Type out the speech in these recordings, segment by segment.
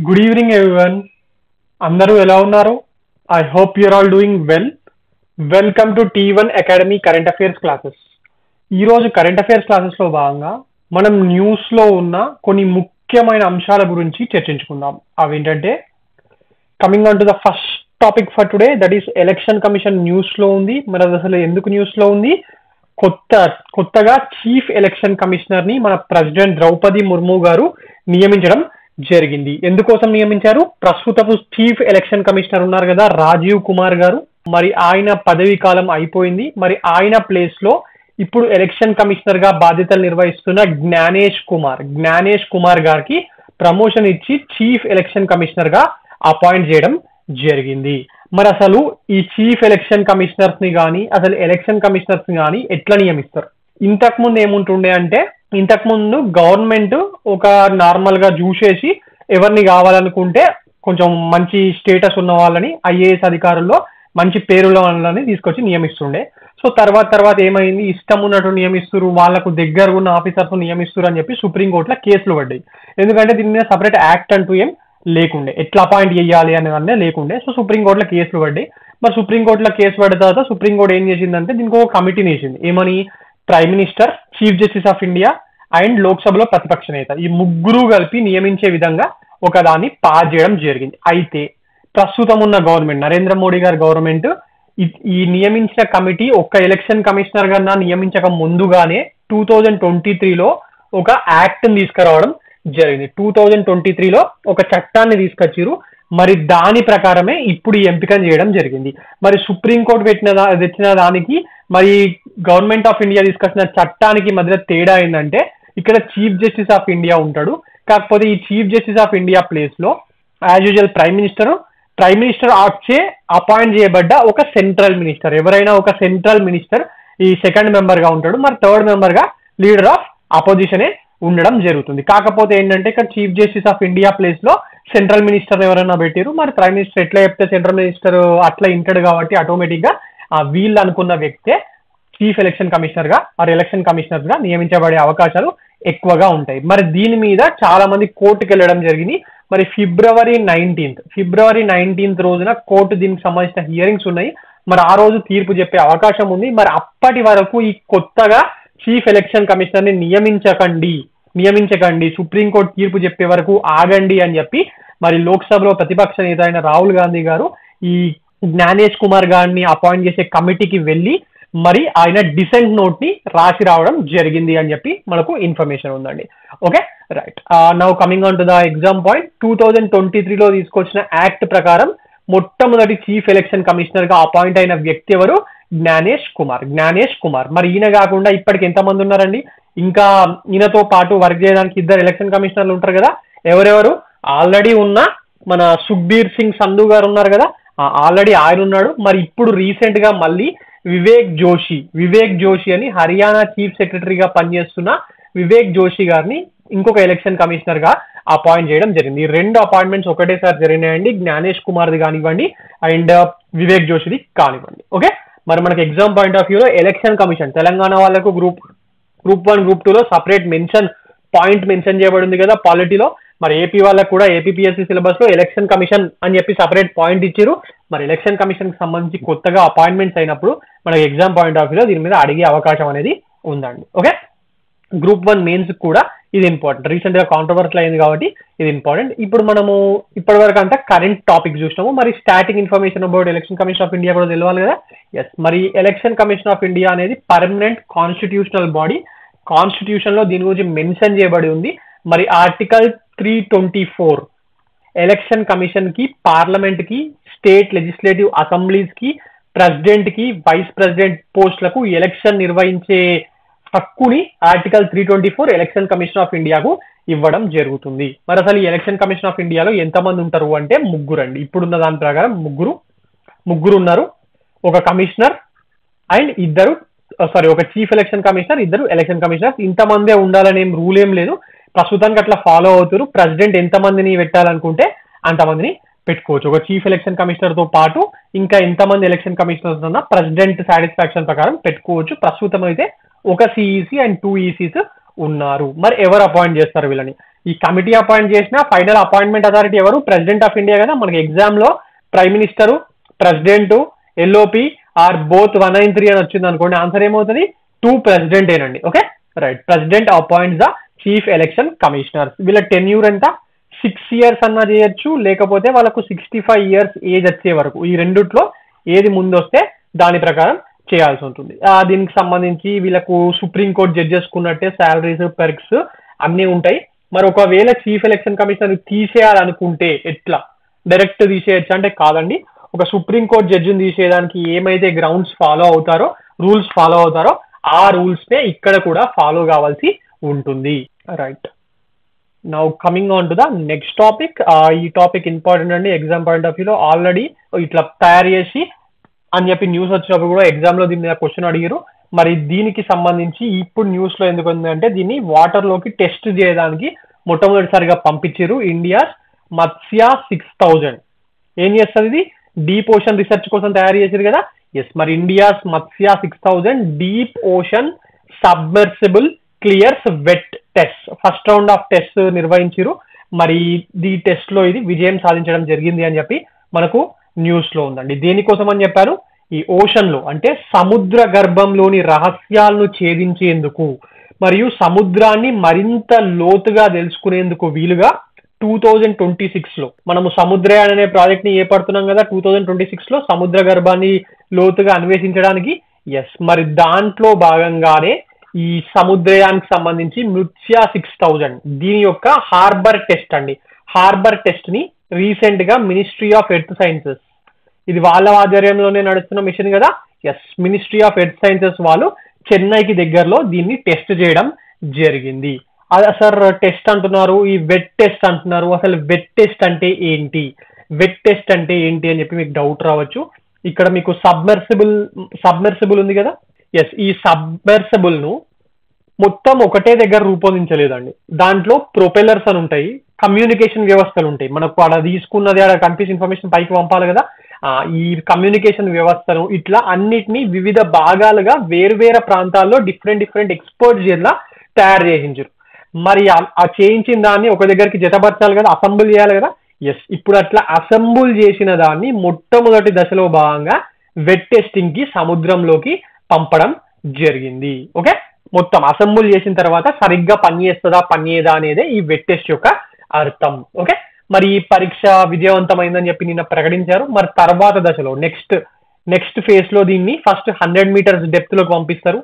Good evening everyone. అందరూ ఎలా ఉన్నారు? I hope your all doing well. Welcome to T1 academy current affairs classes. ఈరోజు current affairs క్లాసెస్లో భాగంగా మనం న్యూస్లో ఉన్న కొన్ని ముఖ్యమైన అంశాల గురించి చర్చించుకుందాం. అవేంటంటే coming on to the first topic for today, that is election commission న్యూస్లో ఉంది. మరి అది అసలు ఎందుకు న్యూస్లో ఉంది? కొత్తగా చీఫ్ ఎలక్షన్ కమిషనర్ ని మన ప్రెసిడెంట్ ద్రౌపది ముర్ము గారు నియమించడం జరిగింది. ఎందుకోసం నియమించారు? ప్రస్తుతపు చీఫ్ ఎలక్షన్ కమిషనర్ ఉన్నారు కదా, రాజీవ్ కుమార్ గారు. మరి ఆయన పదవీ కాలం అయిపోయింది. మరి ఆయన ప్లేస్ లో ఇప్పుడు ఎలక్షన్ కమిషనర్ గా బాధ్యతలు నిర్వహిస్తున్న జ్ఞానేష్ కుమార్ గారికి ప్రమోషన్ ఇచ్చి చీఫ్ ఎలక్షన్ కమిషనర్ గా అపాయింట్ చేయడం జరిగింది. మరి అసలు ఈ చీఫ్ ఎలక్షన్ కమిషనర్స్ ని కానీ, అసలు ఎలక్షన్ కమిషనర్స్ ని కానీ ఎట్లా నియమిస్తారు? ఇంతకు ముందు ఏముంటుండే అంటే, ఇంతకు ముందు గవర్నమెంట్ ఒక నార్మల్ గా చూసేసి ఎవరిని కావాలనుకుంటే కొంచెం మంచి స్టేటస్ ఉన్న వాళ్ళని, ఐఏఎస్ అధికారుల్లో మంచి పేరున్న వాళ్ళని తీసుకొచ్చి నియమిస్తుండే. సో తర్వాత ఏమైంది, ఇష్టం ఉన్నట్టు నియమిస్తారు, వాళ్ళకు దగ్గర ఉన్న ఆఫీసర్స్ నియమిస్తారు అని చెప్పి సుప్రీంకోర్టులో కేసులు పడ్డాయి. ఎందుకంటే దీని మీద సపరేట్ యాక్ట్ అంటూ ఏం లేకుండే, ఎట్లా అపాయింట్ చేయాలి అనే లేకుండే. సో సుప్రీంకోర్టులో కేసులు పడ్డాయి. మరి సుప్రీంకోర్టులో కేసు పడిన తర్వాత సుప్రీంకోర్టు ఏం చేసిందంటే దీనికి ఒక కమిటీని వేసింది. ఏమని? Prime minister, chief justice of India and లోక్సభలో ప్రతిపక్ష నేత, ఈ ముగ్గురు కలిపి నియమించే విధంగా ఒక దాన్ని పాస్ చేయడం జరిగింది. అయితే ప్రస్తుతం ఉన్న గవర్నమెంట్, నరేంద్ర మోడీ గారి గవర్నమెంట్ ఈ నియమించిన కమిటీ ఒక్క ఎలక్షన్ కమిషనర్ గా నియమించక ముందుగానే 2023లో ఒక యాక్ట్ తీసుకురావడం జరిగింది. 2023లో ఒక చట్టాన్ని తీసుకొచ్చారు. మరి దాని ప్రకారమే ఇప్పుడు ఈ ఎంపికను చేయడం జరిగింది. మరి సుప్రీంకోర్టు తెచ్చిన దానికి మరి గవర్నమెంట్ ఆఫ్ ఇండియా తీసుకొచ్చిన చట్టానికి మధ్య తేడా ఏంటంటే, ఇక్కడ చీఫ్ జస్టిస్ ఆఫ్ ఇండియా ఉంటాడు. కాకపోతే ఈ chief justice of India place లో యాజ్ యూజువల్ ప్రైమ్ మినిస్టర్ ఆఫ్చే అపాయింట్ చేయబడ్డ ఒక సెంట్రల్ మినిస్టర్, ఎవరైనా ఒక సెంట్రల్ మినిస్టర్ ఈ సెకండ్ మెంబర్ గా ఉంటాడు. మరి థర్డ్ మెంబర్ గా లీడర్ ఆఫ్ అపోజిషనే ఉండడం జరుగుతుంది. కాకపోతే ఏంటంటే ఇక్కడ chief justice of India place లో సెంట్రల్ మినిస్టర్ ఎవరైనా పెట్టారు. మరి ప్రైమ్ మినిస్టర్ ఎట్లా చెప్తే సెంట్రల్ మినిస్టర్ అట్లా ఇంటాడు కాబట్టి ఆటోమేటిక్ గా వీళ్ళు అనుకున్న వ్యక్తే చీఫ్ ఎలక్షన్ కమిషనర్ గా ఆర్ ఎలక్షన్ కమిషనర్ గా నియమించబడే అవకాశాలు ఎక్కువగా ఉంటాయి. మరి దీని మీద చాలా మంది కోర్టుకు వెళ్ళడం జరిగింది. మరి ఫిబ్రవరి 19 రోజున కోర్టు దీనికి సంబంధించిన హియరింగ్స్ ఉన్నాయి. మరి ఆ రోజు తీర్పు చెప్పే అవకాశం ఉంది. మరి అప్పటి వరకు ఈ కొత్తగా చీఫ్ ఎలక్షన్ కమిషనర్ ని నియమించకండి, సుప్రీంకోర్టు తీర్పు చెప్పే వరకు ఆగండి అని చెప్పి మరి లోక్సభలో ప్రతిపక్ష నేత అయిన రాహుల్ గాంధీ గారు ఈ జ్ఞానేష్ కుమార్ గారిని అపాయింట్ చేసే కమిటీకి వెళ్ళి మరి ఆయన డిసెంట్ నోట్ ని రాసి రావడం జరిగింది అని చెప్పి మనకు ఇన్ఫర్మేషన్ ఉందండి. Okay, right. Now coming on to the exam point, 2023లో తీసుకొచ్చిన యాక్ట్ ప్రకారం మొట్టమొదటి చీఫ్ ఎలక్షన్ కమిషనర్ గా అపాయింట్ అయిన వ్యక్తి ఎవరు? జ్ఞానేష్ కుమార్. మరి ఈయన కాకుండా ఇప్పటికి ఎంతమంది ఉన్నారండి? ఇంకా ఈయనతో పాటు వర్క్ చేయడానికి ఇద్దరు ఎలక్షన్ కమిషనర్లు ఉంటారు కదా. ఎవరెవరు? ఆల్రెడీ ఉన్న మన సుఖ్బీర్ సింగ్ సంధు గారు ఉన్నారు కదా, ఆల్రెడీ ఆయన ఉన్నాడు. మరి ఇప్పుడు రీసెంట్ గా మళ్ళీ వివేక్ జోషి అని హర్యానా చీఫ్ సెక్రటరీగా పనిచేస్తున్న వివేక్ జోషి గారిని ఇంకొక ఎలక్షన్ కమిషనర్ గా అపాయింట్ చేయడం జరిగింది. ఈ రెండు అపాయింట్మెంట్స్ ఒకటేసారి జరిగినాయండి, జ్ఞానేష్ కుమార్ది కానివ్వండి అండ్ వివేక్ జోషిది కానివ్వండి. ఓకే, మరి మనకి ఎగ్జామ్ పాయింట్ ఆఫ్ వ్యూలో ఎలక్షన్ కమిషన్ తెలంగాణ వాళ్ళకు గ్రూప్ 1 గ్రూప్ 2లో సపరేట్ పాయింట్ మెన్షన్ చేయబడింది కదా పాలిటీలో. మరి ఏపీ వాళ్ళకు కూడా ఏపీపీఎస్సీ సిలబస్ లో ఎలక్షన్ కమిషన్ అని చెప్పి సపరేట్ పాయింట్ ఇచ్చారు. మరి ఎలక్షన్ కమిషన్ కి సంబంధించి కొత్తగా అపాయింట్మెంట్స్ అయినప్పుడు మనకి ఎగ్జామ్ పాయింట్ ఆఫ్ వ్యూలో దీని మీద అడిగే అవకాశం అనేది ఉందండి. ఓకే, గ్రూప్ 1 మెయిన్స్ కూడా ఇది ఇంపార్టెంట్. రీసెంట్ గా కాంట్రవర్సీ అయింది కాబట్టి ఇది ఇంపార్టెంట్. ఇప్పుడు మనము ఇప్పటి వరకు అంతా కరెంట్ టాపిక్ చూసినాము. మరి static information about election commission of India కూడా తెలియాలి కదా. ఎస్, మరి ఎలక్షన్ కమిషన్ ఆఫ్ ఇండియా అనేది పర్మనెంట్ కాన్స్టిట్యూషనల్ బాడీ. కాన్స్టిట్యూషన్ లో దీని గురించి మెన్షన్ చేయబడి ఉంది. మరి ఆర్టికల్ 324 ఎలక్షన్ కమిషన్ కి, పార్లమెంట్ కి, స్టేట్ లెజిస్లేటివ్ అసెంబ్లీస్ కి, ప్రెసిడెంట్ కి, వైస్ ప్రెసిడెంట్ పోస్టులకు ఎలక్షన్ నిర్వహించే హక్కుని ఆర్టికల్ 324 ఎలక్షన్ కమిషన్ ఆఫ్ ఇండియాకు ఇవ్వడం జరుగుతుంది. మరి అసలు ఈ ఎలక్షన్ కమిషన్ ఆఫ్ ఇండియాలో ఎంతమంది ఉంటారు అంటే ముగ్గురు అండి. ఇప్పుడున్న దాని ప్రకారం ముగ్గురు ఉన్నారు. ఒక కమిషనర్ అండ్ ఒక చీఫ్ ఎలక్షన్ కమిషనర్, ఇద్దరు ఎలక్షన్ కమిషనర్స్. ఇంతమందే ఉండాలని రూల్ ఏం లేదు, ప్రస్తుతానికి అట్లా ఫాలో అవుతారు. ప్రెసిడెంట్ ఎంతమందిని పెట్టాలనుకుంటే అంతమందిని పెట్టుకోవచ్చు. ఒక చీఫ్ ఎలక్షన్ కమిషనర్ తో పాటు ఇంకా ఎంతమంది ఎలక్షన్ కమిషనర్స్ ఉన్నా ప్రెసిడెంట్ సాటిస్ఫాక్షన్ ప్రకారం పెట్టుకోవచ్చు. ప్రస్తుతం అయితే ఒక సిఈసి అండ్ 2 ఈసీస్ ఉన్నారు. మరి ఎవరు అపాయింట్ చేస్తారు వీళ్ళని? ఈ కమిటీ అపాయింట్ చేసిన ఫైనల్ అపాయింట్మెంట్ అథారిటీ ఎవరు? ప్రెసిడెంట్ ఆఫ్ ఇండియా కదా. మనకి ఎగ్జామ్ లో prime minister, president, LOP or both 193 అని వచ్చింది అనుకోండి, ఆన్సర్ ఏమవుతుంది? 2 ప్రెసిడెంట్ ఏనండి. Okay right. President appoints the chief election commissioners. వీళ్ళ టెన్యూర్ ఎంత? 6 years అన్నా చేయొచ్చు, లేకపోతే వాళ్ళకు 65 years ఏజ్ వచ్చే వరకు, ఈ రెండిట్లో ఏది ముందు వస్తే దాని ప్రకారం చేయాల్సి ఉంటుంది. దీనికి సంబంధించి వీళ్ళకు సుప్రీంకోర్టు జడ్జెస్ కున్నట్టే శాలరీస్, పెర్క్స్ అన్నీ ఉంటాయి. మరి ఒకవేళ చీఫ్ ఎలక్షన్ కమిషనర్ తీసేయాలనుకుంటే ఎట్లా? డైరెక్ట్ తీసేయచ్చు అంటే కాదండి. ఒక సుప్రీంకోర్టు జడ్జిని తీసేయడానికి ఏమైతే గ్రౌండ్స్ ఫాలో అవుతారో, రూల్స్ ఫాలో అవుతారో, ఆ రూల్స్ నే ఇక్కడ కూడా ఫాలో కావాల్సి ఉంటుంది. Right. Now coming on to the next topic. ఈ టాపిక్ ఇంపార్టెంట్ అండి ఎగ్జామ్ పాయింట్ ఆఫ్ వ్యూలో. ఆల్రెడీ ఇట్లా తయారు చేసి అని చెప్పి న్యూస్ వచ్చినప్పుడు కూడా ఎగ్జామ్ లో దీని మీద క్వశ్చన్ అడిగారు. మరి దీనికి సంబంధించి ఇప్పుడు న్యూస్ లో ఎందుకు ఉందంటే, దీన్ని వాటర్ లోకి టెస్ట్ చేయడానికి మొట్టమొదటిసారిగా పంపించారు. ఇండియా మత్స్య 6000 ఏం చేస్తుంది? ఇది డీప్ ఓషన్ రీసెర్చ్ కోసం తయారు చేశారు కదా. ఎస్, మరి India's Matsya 6000 deep ocean submersible clears wet test first round of test నిర్వహించారు. మరి ఈ టెస్ట్ లో ఇది విజయం సాధించడం జరిగింది అని చెప్పి మనకు న్యూస్ లో ఉందండి. దేనికోసం అని చెప్పారు? ఈ ఓషన్ లో అంటే సముద్ర గర్భంలోని రహస్యాలను ఛేదించేందుకు మరియు సముద్రాన్ని మరింత లోతుగా తెలుసుకునేందుకు వీలుగా 2026 లో మనము సముద్రయాన్ అనే ప్రాజెక్ట్ ని ఏర్పడుతున్నాం కదా. 2026 లో సముద్ర గర్భాన్ని లోతుగా అన్వేషించడానికి. ఎస్, మరి దాంట్లో భాగంగానే ఈ సముద్రయానికి సంబంధించి మత్స్య 6000 దీని యొక్క హార్బర్ టెస్ట్ అండి. హార్బర్ టెస్ట్ ని రీసెంట్ గా మినిస్ట్రీ ఆఫ్ ఎర్త్ సైన్సెస్, ఇది వాళ్ళ ఆధ్వర్యంలోనే నడుస్తున్న మిషన్ కదా. Yes, ministry of earth sciences వాళ్ళు చెన్నైకి దగ్గరలో దీన్ని టెస్ట్ చేయడం జరిగింది. సార్ టెస్ట్ అంటున్నారు, ఈ వెట్ టెస్ట్ అంటున్నారు, అసలు వెట్ టెస్ట్ అంటే ఏంటి, వెట్ టెస్ట్ అంటే ఏంటి అని చెప్పి మీకు డౌట్ రావచ్చు. ఇక్కడ మీకు సబ్మెర్సిబుల్ ఉంది కదా. ఎస్, ఈ సబ్మెర్సిబుల్ ను మొత్తం ఒకటే దగ్గర రూపొందించలేదండి. దాంట్లో ప్రొపెల్లర్స్ అని ఉంటాయి, కమ్యూనికేషన్ వ్యవస్థలు ఉంటాయి. మనకు అక్కడ తీసుకున్నది అక్కడ కనిపించే ఇన్ఫర్మేషన్ పైకి పంపాలి కదా. ఈ కమ్యూనికేషన్ వ్యవస్థను ఇట్లా అన్నిటినీ వివిధ భాగాలుగా వేరువేరు ప్రాంతాల్లో డిఫరెంట్ ఎక్స్పర్ట్స్ చేత తయారు చేయించారు. మరి ఆ చేయించిన దాన్ని ఒక దగ్గరికి జతపరచాలి కదా, అసెంబుల్ చేయాలి కదా. ఎస్, ఇప్పుడు అట్లా అసెంబుల్ చేసిన దాన్ని మొట్టమొదటి దశలో భాగంగా వెట్ టెస్టింగ్ కి సముద్రంలోకి పంపడం జరిగింది. ఓకే, మొత్తం అసెంబుల్ చేసిన తర్వాత సరిగ్గా పనిచేస్తుందా పనిచేయదా అనేదే ఈ వెట్ టెస్ట్ యొక్క అర్థం. ఓకే, మరి ఈ పరీక్ష విజయవంతమైందని చెప్పి నిన్న ప్రకటించారు. మరి తర్వాత దశలో నెక్స్ట్ ఫేజ్ లో దీన్ని ఫస్ట్ 100 meters డెప్త్ లోకి పంపిస్తారు.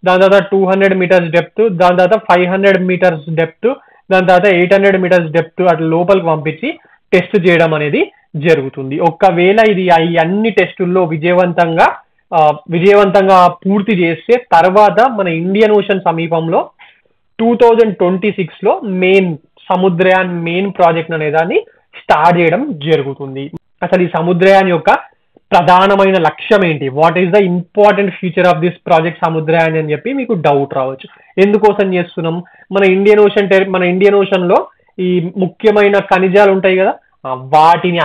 దాని తర్వాత 200 meters డెప్త్, దాని తర్వాత 500 meters డెప్త్, దాని తర్వాత 800 meters డెప్త్ అట్లా లోపలికి పంపించి టెస్ట్ చేయడం అనేది జరుగుతుంది. ఒకవేళ ఇది ఈ అన్ని టెస్టుల్లో విజయవంతంగా పూర్తి చేస్తే తర్వాత మన ఇండియన్ ఓషన్ సమీపంలో 2026 లో సముద్రయాన్ మెయిన్ ప్రాజెక్ట్ అనే దాన్ని స్టార్ట్ చేయడం జరుగుతుంది. అసలు ఈ సముద్రయాన్ యొక్క ప్రధానమైన లక్ష్యం ఏంటి, what is the important feature of this project Samudrayaan అని చెప్పి మీకు డౌట్ రావచ్చు. ఎందుకోసం చేస్తున్నాం? మన ఇండియన్ ఓషన్ లో ఈ ముఖ్యమైన ఖనిజాలు ఉంటాయి కదా, వాటిని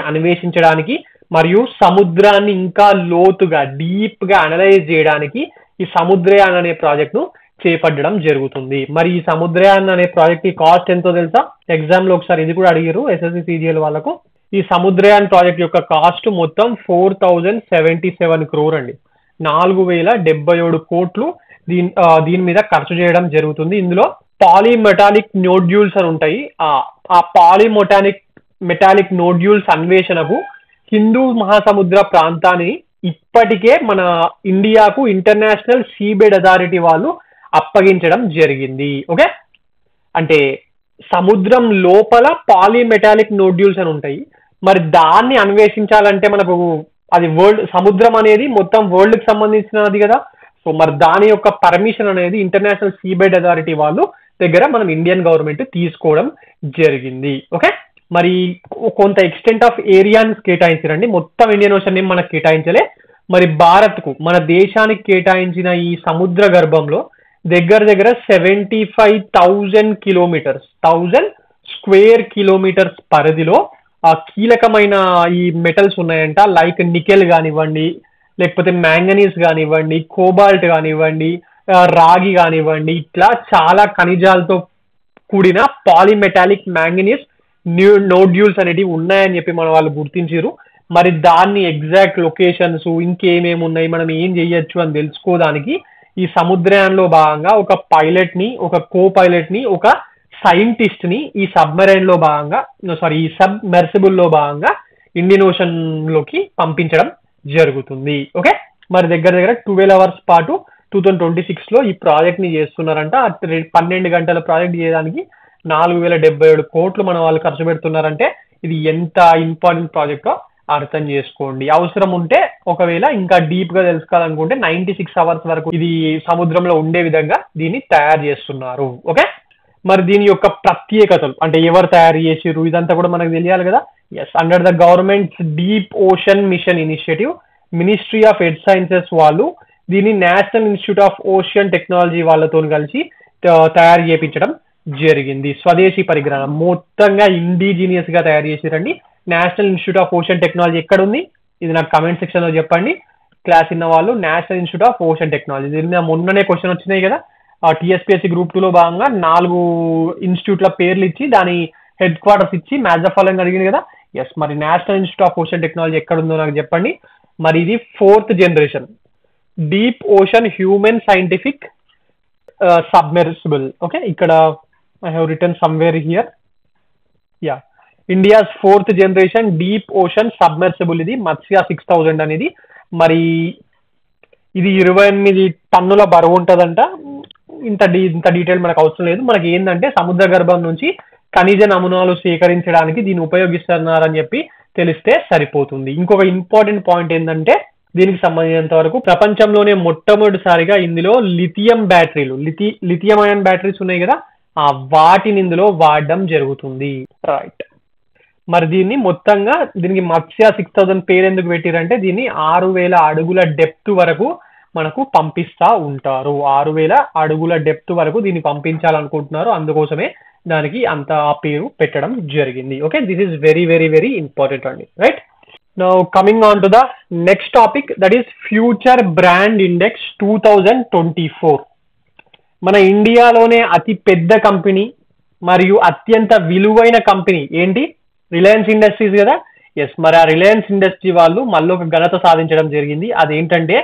అన్వేషించడానికి మరియు సముద్రాన్ని ఇంకా లోతుగా డీప్ గా అనలైజ్ చేయడానికి ఈ సముద్రయాన్ అనే ప్రాజెక్ట్ ను చేపట్టడం జరుగుతుంది. మరి ఈ సముద్రయాన్ అనే ప్రాజెక్ట్ కి కాస్ట్ ఎంతో తెలుసా? ఎగ్జామ్ లో ఒకసారి ఇది కూడా అడిగారు ఎస్ఎస్సి CGL వాళ్ళకు. ఈ సముద్రయాన్ ప్రాజెక్ట్ యొక్క కాస్ట్ మొత్తం 4077 crore అండి. 4077 కోట్లు దీని మీద ఖర్చు చేయడం జరుగుతుంది. ఇందులో పాలిమెటాలిక్ నోడ్యూల్స్ అని ఉంటాయి. ఆ పాలిమెటాలిక్ నోడ్యూల్స్ అన్వేషణకు హిందూ మహాసముద్ర ప్రాంతాన్ని ఇప్పటికే మన ఇండియాకు ఇంటర్నేషనల్ సీబెడ్ అథారిటీ వాళ్ళు అప్పగించడం జరిగింది. ఓకే, అంటే సముద్రం లోపల పాలిమెటాలిక్ నోడ్యూల్స్ అని ఉంటాయి. మరి దాన్ని అన్వేషించాలంటే మనకు అది సముద్రం అనేది మొత్తం వరల్డ్ కి సంబంధించినది కదా. సో మరి దాని యొక్క పర్మిషన్ అనేది ఇంటర్నేషనల్ సీబెడ్ అథారిటీ వాళ్ళు దగ్గర మనం ఇండియన్ గవర్నమెంట్ తీసుకోవడం జరిగింది. ఓకే, మరి కొంత ఎక్స్టెంట్ ఆఫ్ ఏరియాని కేటాయించారండి. మొత్తం ఇండియన్ ఓషన్ ఏం మనకు కేటాయించలే. మరి భారత్కు, మన దేశానికి కేటాయించిన ఈ సముద్ర గర్భంలో దగ్గర 75,000 kilometers 1000 square kilometers పరిధిలో కీలకమైన ఈ మెటల్స్ ఉన్నాయంట. లైక్ నికెల్ కానివ్వండి, లేకపోతే మ్యాంగనీస్ కానివ్వండి, కోబాల్ట్ కానివ్వండి, రాగి కానివ్వండి, ఇట్లా చాలా ఖనిజాలతో కూడిన పాలిమెటాలిక్ మ్యాంగనీస్ నోడ్యూల్స్ అనేటివి ఉన్నాయని చెప్పి మన వాళ్ళు గుర్తించారు. మరి దాన్ని ఎగ్జాక్ట్ లొకేషన్స్ ఇంకేమేమి ఉన్నాయి, మనం ఏం చెయ్యొచ్చు అని తెలుసుకోవడానికి ఈ సముద్రయాన్లో భాగంగా ఒక పైలట్ ని, ఒక కో పైలట్ ని, ఒక సైంటిస్ట్ ని ఈ సబ్మెరైన్ లో భాగంగా ఈ సబ్మెర్సిబుల్ లో భాగంగా ఇండియన్ ఓషన్ లోకి పంపించడం జరుగుతుంది. ఓకే, మరి దగ్గర దగ్గర 12 hours పాటు 2026 లో ఈ ప్రాజెక్ట్ ని చేస్తున్నారంట. 12 గంటల ప్రాజెక్ట్ చేయడానికి 4077 కోట్లు మన వాళ్ళు ఖర్చు పెడుతున్నారంటే ఇది ఎంత ఇంపార్టెంట్ ప్రాజెక్టో అర్థం చేసుకోండి. అవసరం ఉంటే ఒకవేళ ఇంకా డీప్ గా తెలుసుకోవాలనుకుంటే 96 hours వరకు ఇది సముద్రంలో ఉండే విధంగా దీన్ని తయారు చేస్తున్నారు. ఓకే, మరి దీని యొక్క ప్రత్యేకతలు అంటే ఎవరు తయారు చేసారు ఇదంతా కూడా మనకు తెలియాలి కదా. Yes, under the government deep ocean mission initiative, ministry of earth sciences వాళ్ళు దీన్ని national institute of ocean technology వాళ్ళతో కలిసి తయారు చేయించడం జరిగింది. స్వదేశీ పరిజ్ఞానం మొత్తంగా ఇండిజినియస్ గా తయారు చేసారండి. National institute of ocean technology ఎక్కడ ఉంది, ఇది నాకు కమెంట్ సెక్షన్ లో చెప్పండి. క్లాస్ ఇన్న వాళ్ళు national institute of ocean technology, దీని మొన్ననే క్వశ్చన్ వచ్చినాయి కదా. టీఎస్పీఎస్సీ గ్రూప్ 2లో భాగంగా 4 ఇన్స్టిట్యూట్ల పేర్లు ఇచ్చి దాని హెడ్ క్వార్టర్స్ ఇచ్చి మ్యాచ్ ఆఫ్ ఫాలోయింగ్ అడిగింది కదా. ఎస్, మరి national institute of ocean technology ఎక్కడ ఉందో నాకు చెప్పండి. మరి ఇది 4th generation deep ocean human scientific submersible. Okay, ఇక్కడ I have written somewhere here. Yeah, India's 4th generation deep ocean submersible ఇది మత్స్య 6000 అనేది. మరి ఇది 28 టన్నుల బరువు ఉంటుందంట. ఇంత డీటెయిల్ మనకు అవసరం లేదు. మనకి ఏంటంటే సముద్ర గర్భం నుంచి ఖనిజ నమూనాలు సేకరించడానికి దీన్ని ఉపయోగిస్తున్నారని చెప్పి తెలిస్తే సరిపోతుంది. ఇంకొక ఇంపార్టెంట్ పాయింట్ ఏంటంటే దీనికి సంబంధించినంత వరకు ప్రపంచంలోనే మొట్టమొదటిసారిగా ఇందులో లిథియం బ్యాటరీలు, లిథియం అయాన్ బ్యాటరీస్ ఉన్నాయి కదా, వాటిని ఇందులో వాడడం జరుగుతుంది. రైట్, మరి దీన్ని మొత్తంగా దీనికి మత్స్య 6000 పేరు ఎందుకు పెట్టారంటే దీన్ని 6000 అడుగుల డెప్త్ వరకు మనకు పంపిస్తా ఉంటారు. 6000 అడుగుల డెప్త్ వరకు దీన్ని పంపించాలనుకుంటున్నారు, అందుకోసమే దానికి అంత ఆ పేరు పెట్టడం జరిగింది. Okay, this is very very very important అండి. Right, now coming on to the next topic, that is future brand index 2024. మన ఇండియాలోనే అతి పెద్ద కంపెనీ మరియు అత్యంత విలువైన కంపెనీ ఏంటి, రిలయన్స్ ఇండస్ట్రీస్ కదా. ఎస్, మరి ఆ రిలయన్స్ ఇండస్ట్రీ వాళ్ళు మళ్ళీ ఒక ఘనత సాధించడం జరిగింది. అదేంటంటే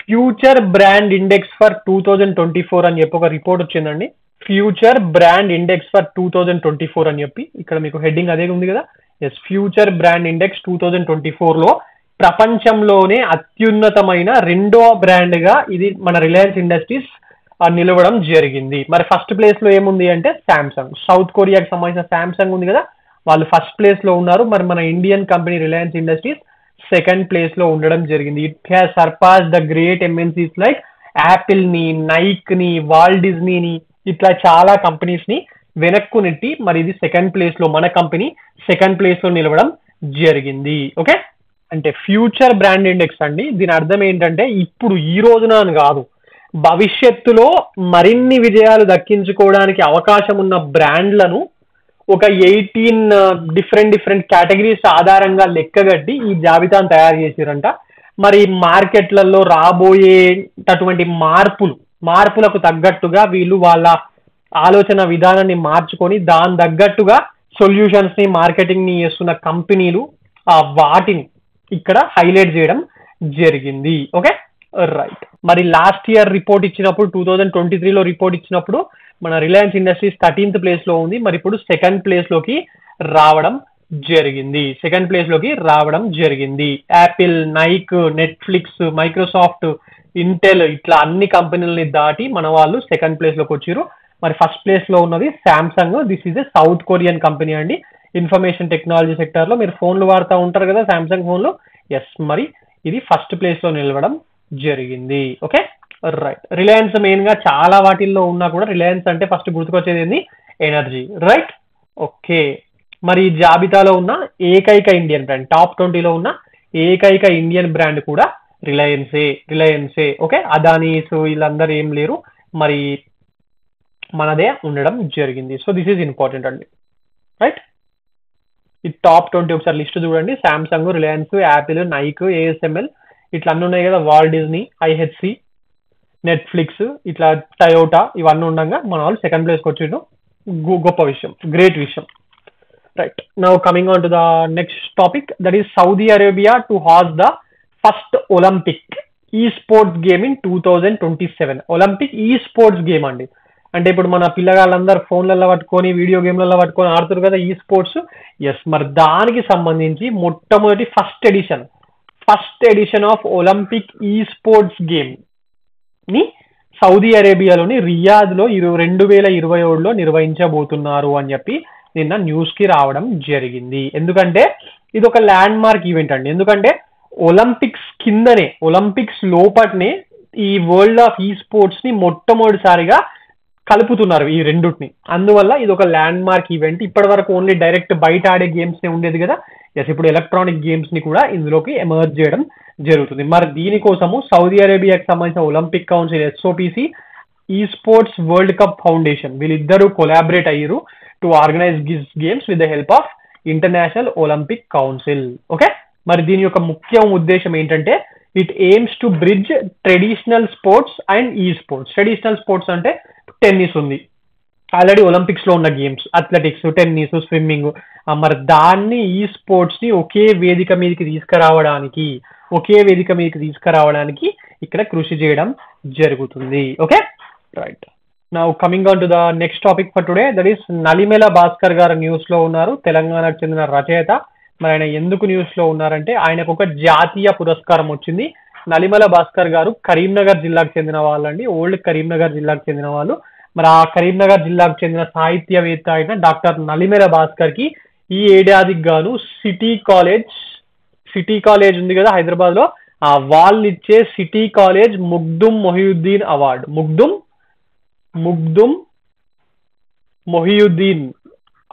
ఫ్యూచర్ బ్రాండ్ ఇండెక్స్ ఫర్ 2024 అని చెప్పి ఒక రిపోర్ట్ వచ్చిందండి. ఫ్యూచర్ బ్రాండ్ ఇండెక్స్ ఫర్ 2024 అని చెప్పి ఇక్కడ మీకు హెడ్డింగ్ అదే ఉంది కదా. ఎస్, ఫ్యూచర్ బ్రాండ్ ఇండెక్స్ 2024 లో ప్రపంచంలోనే అత్యున్నతమైన 2వ బ్రాండ్ గా ఇది మన రిలయన్స్ ఇండస్ట్రీస్ నిలవడం జరిగింది. మరి ఫస్ట్ ప్లేస్ లో ఏముంది అంటే శాంసంగ్, సౌత్ కొరియాకి సంబంధించిన శాంసంగ్ ఉంది కదా, వాళ్ళు ఫస్ట్ ప్లేస్ లో ఉన్నారు. మరి మన Indian company Reliance industries second place లో ఉండడం జరిగింది. It has surpass the great MNCs like Apple ని, నైక్ ని, వాల్ట్ డిజ్నీని, ఇట్లా చాలా కంపెనీస్ ని వెనక్కు నెట్టి మరి ఇది సెకండ్ ప్లేస్ లో మన కంపెనీ సెకండ్ ప్లేస్ లో నిలవడం జరిగింది. ఓకే, అంటే ఫ్యూచర్ బ్రాండ్ ఇండెక్స్ అండి. దీని అర్థం ఏంటంటే ఇప్పుడు ఈ రోజున అని కాదు, భవిష్యత్తులో మరిన్ని విజయాలు దక్కించుకోవడానికి అవకాశం ఉన్న బ్రాండ్లను ఒక 18 డిఫరెంట్ కేటగిరీస్ ఆధారంగా లెక్కగట్టి ఈ జాబితాను తయారు చేసిరంట. మరి మార్కెట్లలో రాబోయేటటువంటి మార్పులకు తగ్గట్టుగా వీళ్ళు వాళ్ళ ఆలోచన విధానాన్ని మార్చుకొని దాని తగ్గట్టుగా సొల్యూషన్స్ ని మార్కెటింగ్ ని చేస్తున్న కంపెనీలు వాటిని ఇక్కడ హైలైట్ చేయడం జరిగింది. ఓకే, రైట్, మరి లాస్ట్ ఇయర్ రిపోర్ట్ ఇచ్చినప్పుడు 2023లో రిపోర్ట్ ఇచ్చినప్పుడు మన రిలయన్స్ ఇండస్ట్రీస్ 13th ప్లేస్ లో ఉంది. మరి ఇప్పుడు సెకండ్ ప్లేస్ లోకి రావడం జరిగింది. Apple, Nike, Netflix, Microsoft, Intel ఇట్లా అన్ని కంపెనీలని దాటి మన వాళ్ళు సెకండ్ ప్లేస్ లోకి వచ్చారు. మరి ఫస్ట్ ప్లేస్ లో ఉన్నది Samsung. This is a south Korean company అండి. ఇన్ఫర్మేషన్ టెక్నాలజీ సెక్టర్ లో మీరు ఫోన్లు వాడుతూ ఉంటారు కదా శాంసంగ్ ఫోన్లు. ఎస్, మరి ఇది ఫస్ట్ ప్లేస్ లో నిలవడం జరిగింది. ఓకే, రైట్, రిలయన్స్ మెయిన్ గా చాలా వాటిల్లో ఉన్నా కూడా రిలయన్స్ అంటే ఫస్ట్ గుర్తుకొచ్చేది ఏంది, ఎనర్జీ. రైట్, ఓకే, మరి జాబితాలో ఉన్న ఏకైక ఇండియన్ బ్రాండ్, టాప్ 20లో ఉన్న ఏకైక ఇండియన్ బ్రాండ్ కూడా రిలయన్సే. ఓకే, అదానీస్ వీళ్ళందరూ ఏం లేరు, మరి మనదే ఉండడం జరిగింది. సో దిస్ ఈజ్ ఇంపార్టెంట్ అండి. రైట్, ఈ టాప్ 20 ఒకసారి లిస్ట్ చూడండి. Samsung, Reliance, Apple, Nike, ASML ఇట్లా అన్నీ ఉన్నాయి కదా, వాల్ట్ డిజ్నీ, ఐహెచ్సి, నెట్ఫ్లిక్స్, ఇట్లా టయోటా ఇవన్నీ ఉండగా మన వాళ్ళు సెకండ్ ప్లేస్కి వచ్చిండు. గొప్ప విషయం, గ్రేట్ విషయం. Right, now coming on to the next topic, that is Saudi Arabia to has the first Olympic ఈ స్పోర్ట్స్ గేమ్ ఇన్ 2027. ఒలింపిక్ ఈ స్పోర్ట్స్ గేమ్ అండి. అంటే ఇప్పుడు మన పిల్లగాళ్ళందరూ ఫోన్లలో పట్టుకొని వీడియో గేమ్లలో పట్టుకొని ఆడుతారు కదా ఈ స్పోర్ట్స్. ఎస్, మరి దానికి సంబంధించి మొట్టమొదటి ఫస్ట్ ఎడిషన్ ఆఫ్ ఒలింపిక్ ఈ స్పోర్ట్స్ గేమ్ ని సౌదీ అరేబియాలోని రియాద్లో 2027లో నిర్వహించబోతున్నారు అని చెప్పి నిన్న న్యూస్ కి రావడం జరిగింది. ఎందుకంటే ఇది ఒక ల్యాండ్ మార్క్ ఈవెంట్ అండి. ఎందుకంటే ఒలింపిక్స్ కిందనే, ఒలింపిక్స్ లోపట్నే ఈ వరల్డ్ ఆఫ్ ఈ స్పోర్ట్స్ ని మొట్టమొదటిసారిగా కలుపుతున్నారు ఈ రెండుని. అందువల్ల ఇది ఒక ల్యాండ్ మార్క్ ఈవెంట్. ఇప్పటి వరకు ఓన్లీ డైరెక్ట్ బయట ఆడే గేమ్స్ ఉండేది కదా. ఎస్, ఇప్పుడు ఎలక్ట్రానిక్ గేమ్స్ ని కూడా ఇందులోకి ఎమర్జ్ చేయడం జరుగుతుంది. మరి దీనికోసము సౌదీ అరేబియాకి సంబంధించిన ఒలింపిక్ కౌన్సిల్ ఎస్ఓపిసి, ఈ స్పోర్ట్స్ వరల్డ్ కప్ ఫౌండేషన్ వీళ్ళిద్దరూ కొలాబరేట్ అయ్యారు to organise games with the help of international Olympic council. Okay, మరి దీని యొక్క ముఖ్య ఉద్దేశం ఏంటంటే it AIIMS to bridge traditional sports and ఈ స్పోర్ట్స్. ట్రెడిషనల్ స్పోర్ట్స్ అంటే టెన్నిస్ ఉంది, ఆల్రెడీ ఒలింపిక్స్ లో ఉన్న గేమ్స్, అథ్లెటిక్స్, టెన్నిస్, స్విమ్మింగ్. మరి దాన్ని ఈ స్పోర్ట్స్ ని ఒకే వేదిక మీదకి తీసుకురావడానికి ఇక్కడ కృషి చేయడం జరుగుతుంది. Okay, right, now coming on to the next topic for today, that is Nalimela Bhaskar గారు న్యూస్ లో ఉన్నారు. తెలంగాణకు చెందిన రచయిత. మరి ఆయన ఎందుకు న్యూస్ లో ఉన్నారంటే ఆయనకు ఒక జాతీయ పురస్కారం వచ్చింది. నలిమెల భాస్కర్ గారు కరీంనగర్ జిల్లాకు చెందిన వాళ్ళండి, ఓల్డ్ కరీంనగర్ జిల్లాకు చెందిన వాళ్ళు. మరి ఆ కరీంనగర్ జిల్లాకు చెందిన సాహిత్యవేత్త అయిన డాక్టర్ నలిమెల భాస్కర్ కి ఈ ఏడాదికి గాను సిటీ కాలేజ్ ఉంది కదా హైదరాబాద్ లో, ఆ వాళ్ళు ఇచ్చే సిటీ కాలేజ్ ముగ్దుమ్ మొహియుద్దీన్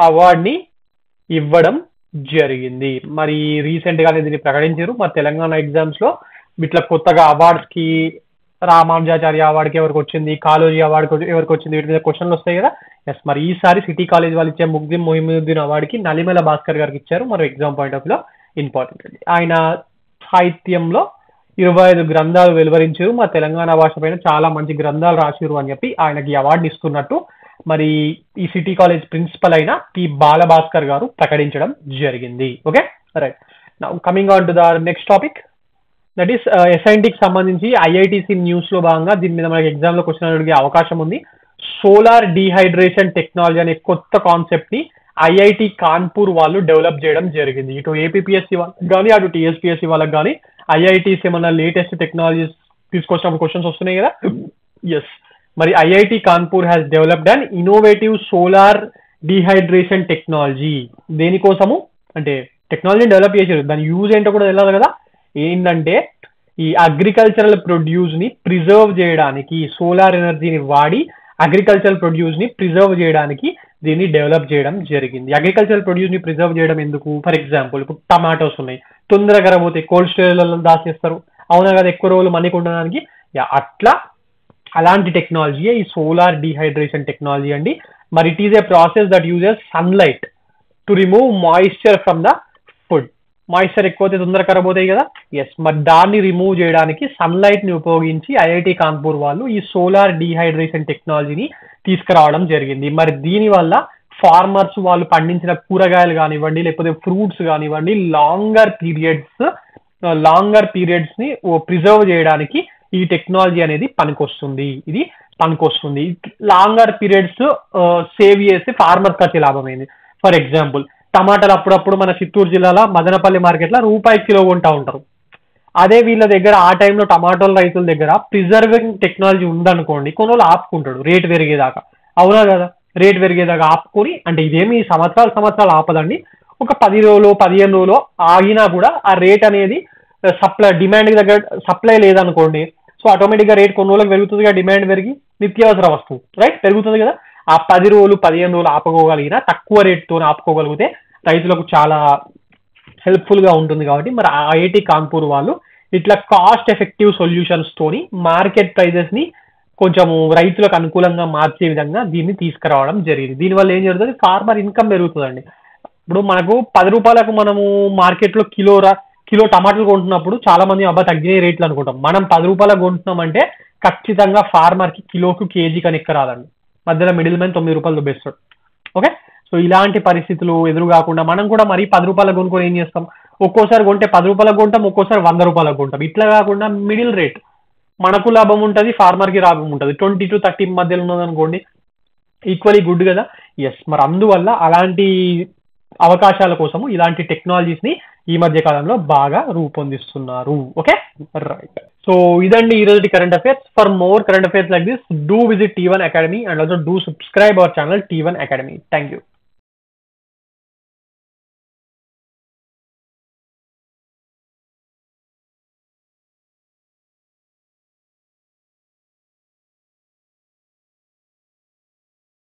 అవార్డ్ ని ఇవ్వడం జరిగింది. మరి రీసెంట్ గానే దీన్ని ప్రకటించారు. మరి తెలంగాణ ఎగ్జామ్స్ లో ఇట్లా కొత్తగా అవార్డ్స్ కి రామానుజాచార్య అవార్డుకి ఎవరికి వచ్చింది, కాళోజీ అవార్డు ఎవరికి వచ్చింది, వీటి మీద క్వశ్చన్లు వస్తాయి కదా. ఎస్, మరి ఈసారి సిటీ కాలేజ్ వాళ్ళు ఇచ్చే ముగ్దుమ్ మొహియుద్దీన్ అవార్డుకి నలిమెల భాస్కర్ గారికి ఇచ్చారు. మరి ఎగ్జామ్ పాయింట్ ఆఫ్ లో ఇంపార్టెంట్ అండి. ఆయన సాహిత్యంలో 25 గ్రంథాలు వెలువరించారు. మా తెలంగాణ భాష పైన చాలా మంచి గ్రంథాలు రాసిరు అని చెప్పి ఆయనకి అవార్డు ఇస్తున్నట్టు మరి ఈ సిటీ కాలేజ్ ప్రిన్సిపల్ అయిన పి బాలభాస్కర్ గారు ప్రకటించడం జరిగింది. Okay, right, now coming on to the next topic, that is ఎస్ఐన్టీకి సంబంధించి ఐఐటిసి న్యూస్ లో భాగంగా దీని మీద మనకి ఎగ్జామ్ లో క్వశ్చన్ అడిగే అవకాశం ఉంది. సోలార్ డీహైడ్రేషన్ టెక్నాలజీ అనే కొత్త కాన్సెప్ట్ ని ఐఐటి కాన్పూర్ వాళ్ళు డెవలప్ చేయడం జరిగింది. ఇటు ఏపీఎస్సి వాళ్ళకి కానీ అటు టీఎస్పీఎస్సి వాళ్ళకి కానీ ఐఐటీస్ ఏమన్నా లేటెస్ట్ టెక్నాలజీస్ తీసుకొచ్చిన క్వశ్చన్స్ వస్తున్నాయి కదా. ఎస్, మరి IIT Kanpur has developed and innovative solar dehydration technology. దేనికోసము అంటే టెక్నాలజీని డెవలప్ చేశారు, దాని యూజ్ ఏంటో కూడా తెలియాలి కదా. ఏంటంటే ఈ అగ్రికల్చరల్ ప్రొడ్యూస్ ని ప్రిజర్వ్ చేయడానికి, సోలార్ ఎనర్జీని వాడి అగ్రికల్చరల్ ప్రొడ్యూస్ ని ప్రిజర్వ్ చేయడానికి దీన్ని డెవలప్ చేయడం జరిగింది. అగ్రికల్చరల్ ప్రొడ్యూస్ ని ప్రిజర్వ్ చేయడం ఎందుకు? ఫర్ ఎగ్జాంపుల్ ఇప్పుడు టమాటోస్ ఉన్నాయి, తొందరగా పోతే కోల్డ్ స్టోరేజ్లలో దాచేస్తారు, అవునా కదా, ఎక్కువ రోజులు మనకి ఉండడానికి. అట్లా అలాంటి టెక్నాలజీ ఈ సోలార్ డీహైడ్రేషన్ టెక్నాలజీ అండి. మరి it is a process that uses sunlight to remove moisture from the food. Moisture ఎక్కువైతే తొందరగా ఖరాబ్ అవుతాయి కదా. ఎస్, మరి దాన్ని రిమూవ్ చేయడానికి సన్లైట్ ని ఉపయోగించి ఐఐటి కాన్పూర్ వాళ్ళు ఈ సోలార్ డీహైడ్రేషన్ టెక్నాలజీని తీసుకురావడం జరిగింది. మరి దీని వల్ల ఫార్మర్స్ వాళ్ళు పండించిన కూరగాయలు కానివ్వండి, లేకపోతే ఫ్రూట్స్ కానివ్వండి, లాంగర్ పీరియడ్స్ ని ప్రిజర్వ్ చేయడానికి ఈ టెక్నాలజీ అనేది పనికొస్తుంది. లాంగర్ పీరియడ్స్ సేవ్ చేస్తే ఫార్మర్స్ వచ్చే లాభమైంది. ఫర్ ఎగ్జాంపుల్ టమాటాలు అప్పుడప్పుడు మన చిత్తూరు జిల్లాలో మదనపల్లి మార్కెట్లో రూపాయి కిలో కొంటా ఉంటారు. అదే వీళ్ళ దగ్గర ఆ టైంలో టమాటోల రైతుల దగ్గర ప్రిజర్వింగ్ టెక్నాలజీ ఉందనుకోండి, కొన్ని రోజులు ఆపుకుంటాడు రేట్ పెరిగేదాకా, అవునా కదా. రేట్ పెరిగేదాకా ఆపుకొని, అంటే ఇదేమి సంవత్సరాలు ఆపదండి, ఒక 10 రోజులు 15 రోజులు ఆగినా కూడా ఆ రేట్ అనేది డిమాండ్ దగ్గర సప్లై లేదనుకోండి, సో ఆటోమేటిక్గా రేట్ కొన్ని రోజులకు పెరుగుతుంది కదా, డిమాండ్ పెరిగి నిత్యావసర వస్తువు రైట్ పెరుగుతుంది కదా. ఆ 10 రోజులు 15 రోజులు ఆపుకోగలిగినా, తక్కువ రేట్తో ఆపుకోగలిగితే రైతులకు చాలా హెల్ప్ఫుల్ గా ఉంటుంది. కాబట్టి మరి ఐఐటి కాన్పూర్ వాళ్ళు ఇట్లా కాస్ట్ ఎఫెక్టివ్ సొల్యూషన్స్ తోని మార్కెట్ ప్రైజెస్ ని కొంచెము రైతులకు అనుకూలంగా మార్చే విధంగా దీన్ని తీసుకురావడం జరిగింది. దీనివల్ల ఏం జరుగుతుంది, ఫార్మర్ ఇన్కమ్ పెరుగుతుందండి. ఇప్పుడు మనకు 10 రూపాయలకు మనము మార్కెట్లో కిలో టమాటాలు కొంటున్నప్పుడు చాలా మంది అబ్బా తగ్గిన రేట్లు అనుకుంటాం. మనం 10 రూపాయలకు కొంటున్నామంటే ఖచ్చితంగా ఫార్మర్కి కిలోకు కేజీ కని రాదండి. మధ్యలో మిడిల్ మ్యాన్ 9 రూపాయలు దుబ్బేస్తాడు. ఓకే, సో ఇలాంటి పరిస్థితులు ఎదురు కాకుండా మనం కూడా మరీ 10 రూపాయలకు కొనుక్కొని ఏం చేస్తాం, ఒక్కోసారి కొంటే 10 రూపాయలకు కొంటాం, ఒక్కోసారి 100 రూపాయలకు కొంటాం. ఇట్లా కాకుండా మిడిల్ రేట్, మనకు లాభం ఉంటుంది, ఫార్మర్కి లాభం ఉంటుంది. 20 to 30 మధ్యలో ఉన్నది అనుకోండి, ఈక్వలీ గుడ్ కదా. ఎస్, మరి అందువల్ల అలాంటి అవకాశాల కోసము ఇలాంటి టెక్నాలజీస్ ని ఈ మధ్య కాలంలో బాగా రూపొందిస్తున్నారు. Okay, right. సో ఇదండి ఈ రోజు current affairs. For more current affairs like this, do visit T1 Academy and also do subscribe our channel T1 Academy. Thank you.